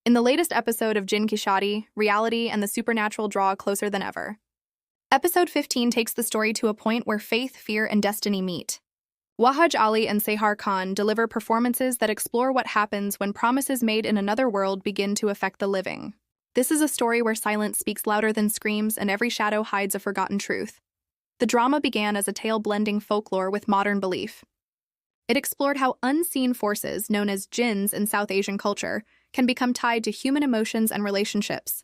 In the latest episode of Jinn Ki Shadi, reality and the supernatural draw closer than ever. Episode 15 takes the story to a point where faith, fear, and destiny meet. Wahaj Ali and Sehar Khan deliver performances that explore what happens when promises made in another world begin to affect the living. This is a story where silence speaks louder than screams and every shadow hides a forgotten truth. The drama began as a tale blending folklore with modern belief. It explored how unseen forces, known as jinns in South Asian culture, can become tied to human emotions and relationships.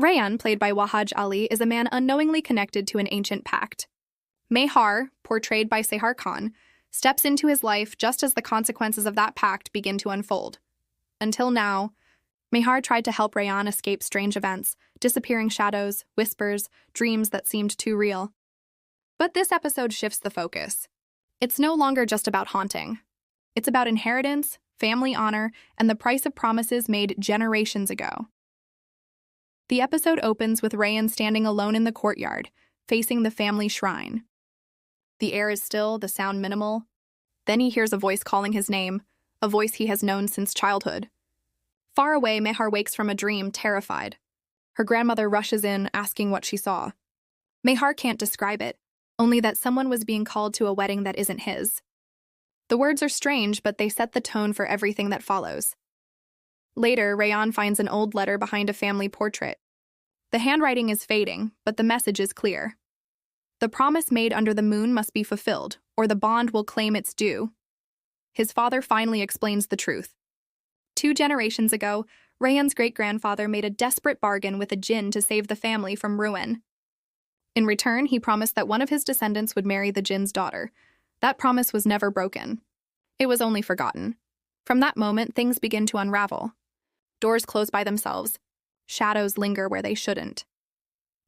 Rayan, played by Wahaj Ali, is a man unknowingly connected to an ancient pact. Mehar, portrayed by Sehar Khan, steps into his life just as the consequences of that pact begin to unfold. Until now, Mehar tried to help Rayan escape strange events, disappearing shadows, whispers, dreams that seemed too real. But this episode shifts the focus. It's no longer just about haunting. It's about inheritance, family honor, and the price of promises made generations ago. The episode opens with Rayan standing alone in the courtyard, facing the family shrine. The air is still, the sound minimal. Then he hears a voice calling his name, a voice he has known since childhood. Far away, Mehar wakes from a dream, terrified. Her grandmother rushes in, asking what she saw. Mehar can't describe it, only that someone was being called to a wedding that isn't his. The words are strange, but they set the tone for everything that follows. Later, Rayan finds an old letter behind a family portrait. The handwriting is fading, but the message is clear. The promise made under the moon must be fulfilled, or the bond will claim its due. His father finally explains the truth. 2 generations ago, Rayan's great-grandfather made a desperate bargain with a jinn to save the family from ruin. In return, he promised that one of his descendants would marry the jinn's daughter. That promise was never broken. It was only forgotten. From that moment, things begin to unravel. Doors close by themselves. Shadows linger where they shouldn't.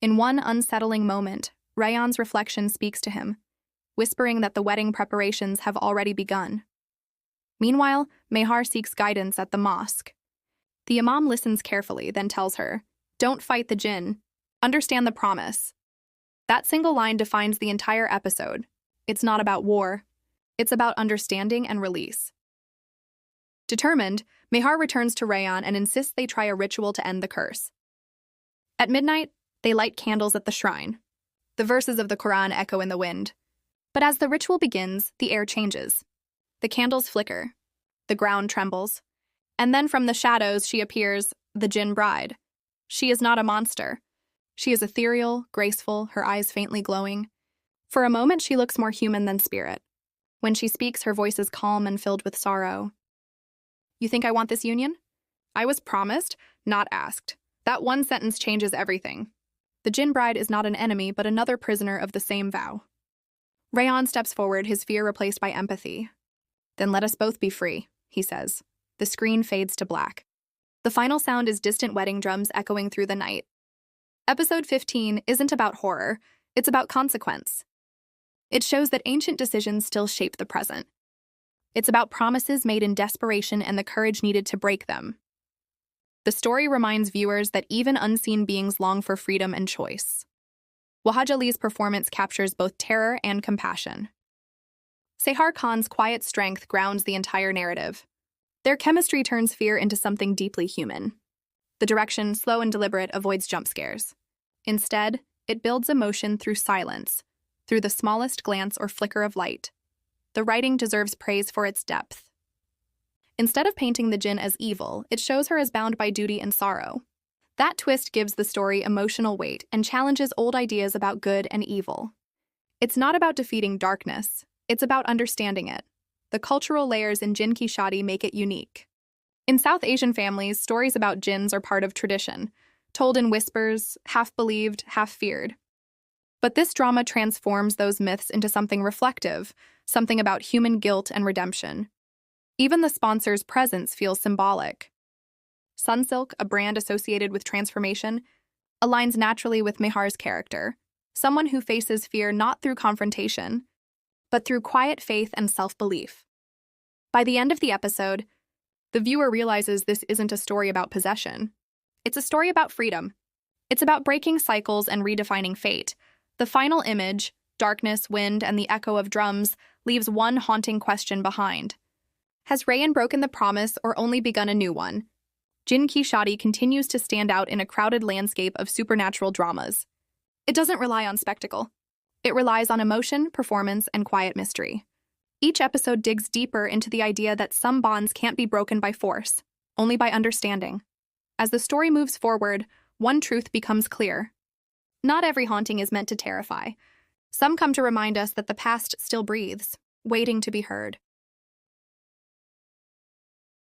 In one unsettling moment, Rayan's reflection speaks to him, whispering that the wedding preparations have already begun. Meanwhile, Mehar seeks guidance at the mosque. The imam listens carefully, then tells her, "Don't fight the jinn. Understand the promise." That single line defines the entire episode. It's not about war. It's about understanding and release. Determined, Mehar returns to Rayan and insists they try a ritual to end the curse. At midnight, they light candles at the shrine. The verses of the Quran echo in the wind. But as the ritual begins, the air changes. The candles flicker. The ground trembles. And then from the shadows she appears, the jinn bride. She is not a monster. She is ethereal, graceful, her eyes faintly glowing. For a moment, she looks more human than spirit. When she speaks, her voice is calm and filled with sorrow. "You think I want this union? I was promised, not asked." That one sentence changes everything. The jinn bride is not an enemy, but another prisoner of the same vow. Rayan steps forward, his fear replaced by empathy. "Then let us both be free," he says. The screen fades to black. The final sound is distant wedding drums echoing through the night. Episode 15 isn't about horror, it's about consequence. It shows that ancient decisions still shape the present. It's about promises made in desperation and the courage needed to break them. The story reminds viewers that even unseen beings long for freedom and choice. Wahaj Ali's performance captures both terror and compassion. Sehar Khan's quiet strength grounds the entire narrative. Their chemistry turns fear into something deeply human. The direction, slow and deliberate, avoids jump scares. Instead, it builds emotion through silence, through the smallest glance or flicker of light. The writing deserves praise for its depth. Instead of painting the jinn as evil, it shows her as bound by duty and sorrow. That twist gives the story emotional weight and challenges old ideas about good and evil. It's not about defeating darkness, it's about understanding it. The cultural layers in Jinn Ki Shadi make it unique. In South Asian families, stories about jinns are part of tradition, told in whispers, half believed, half feared. But this drama transforms those myths into something reflective, something about human guilt and redemption. Even the sponsor's presence feels symbolic. Sunsilk, a brand associated with transformation, aligns naturally with Mehar's character, someone who faces fear not through confrontation, but through quiet faith and self-belief. By the end of the episode, the viewer realizes this isn't a story about possession. It's a story about freedom. It's about breaking cycles and redefining fate. The final image, darkness, wind, and the echo of drums, leaves one haunting question behind. Has Rayan broken the promise or only begun a new one? Jinn Ki Shadi continues to stand out in a crowded landscape of supernatural dramas. It doesn't rely on spectacle. It relies on emotion, performance, and quiet mystery. Each episode digs deeper into the idea that some bonds can't be broken by force, only by understanding. As the story moves forward, one truth becomes clear. Not every haunting is meant to terrify. Some come to remind us that the past still breathes, waiting to be heard.